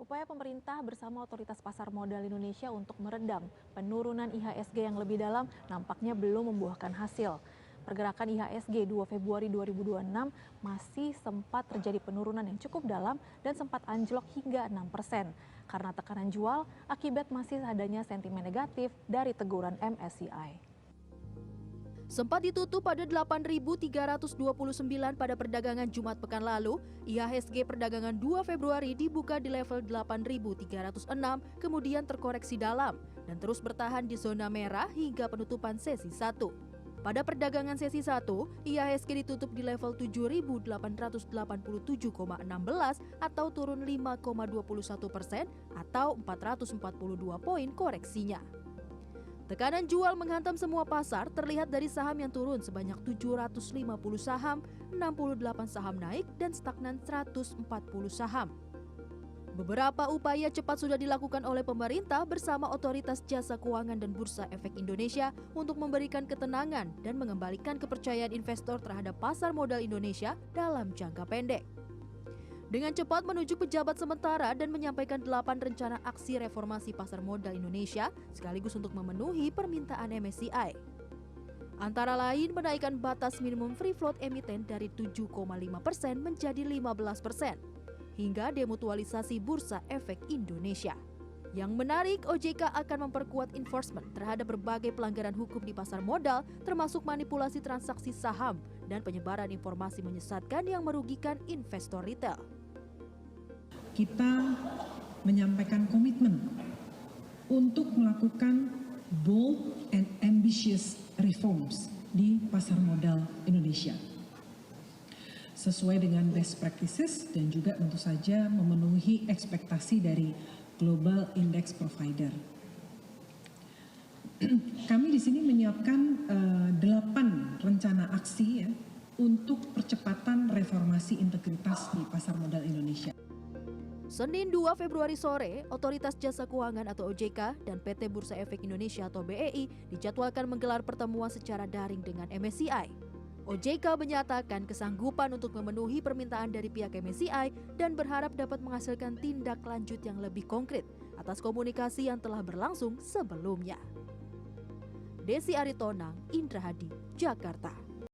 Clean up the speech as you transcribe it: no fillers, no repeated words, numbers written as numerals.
Upaya pemerintah bersama Otoritas Pasar Modal Indonesia untuk meredam penurunan IHSG yang lebih dalam nampaknya belum membuahkan hasil. Pergerakan IHSG 2 Februari 2026 masih sempat terjadi penurunan yang cukup dalam dan sempat anjlok hingga 6% karena tekanan jual akibat masih adanya sentimen negatif dari teguran MSCI. Sempat ditutup pada 8.329 pada perdagangan Jumat pekan lalu, IHSG perdagangan 2 Februari dibuka di level 8.306, kemudian terkoreksi dalam dan terus bertahan di zona merah hingga penutupan sesi 1. Pada perdagangan sesi 1, IHSG ditutup di level 7.887,16 atau turun 5,21% atau 442 poin koreksinya. Tekanan jual menghantam semua pasar terlihat dari saham yang turun sebanyak 750 saham, 68 saham naik, dan stagnan 140 saham. Beberapa upaya cepat sudah dilakukan oleh pemerintah bersama Otoritas Jasa Keuangan dan Bursa Efek Indonesia untuk memberikan ketenangan dan mengembalikan kepercayaan investor terhadap pasar modal Indonesia dalam jangka pendek. Dengan cepat menuju pejabat sementara dan menyampaikan 8 rencana aksi reformasi pasar modal Indonesia sekaligus untuk memenuhi permintaan MSCI. Antara lain menaikkan batas minimum free float emiten dari 7,5% menjadi 15%, hingga demutualisasi Bursa Efek Indonesia. Yang menarik, OJK akan memperkuat enforcement terhadap berbagai pelanggaran hukum di pasar modal, termasuk manipulasi transaksi saham dan penyebaran informasi menyesatkan yang merugikan investor retail. Kita menyampaikan komitmen untuk melakukan bold and ambitious reforms di pasar modal Indonesia. Sesuai dengan best practices dan juga tentu saja memenuhi ekspektasi dari global index provider. Kami di sini menyiapkan 8 rencana aksi ya, untuk percepatan reformasi integritas di pasar modal Indonesia. Senin 2 Februari sore, Otoritas Jasa Keuangan atau OJK dan PT Bursa Efek Indonesia atau BEI dijadwalkan menggelar pertemuan secara daring dengan MSCI. OJK menyatakan kesanggupan untuk memenuhi permintaan dari pihak MSCI dan berharap dapat menghasilkan tindak lanjut yang lebih konkret atas komunikasi yang telah berlangsung sebelumnya. Desi Aritonang, Indra Hadi, Jakarta.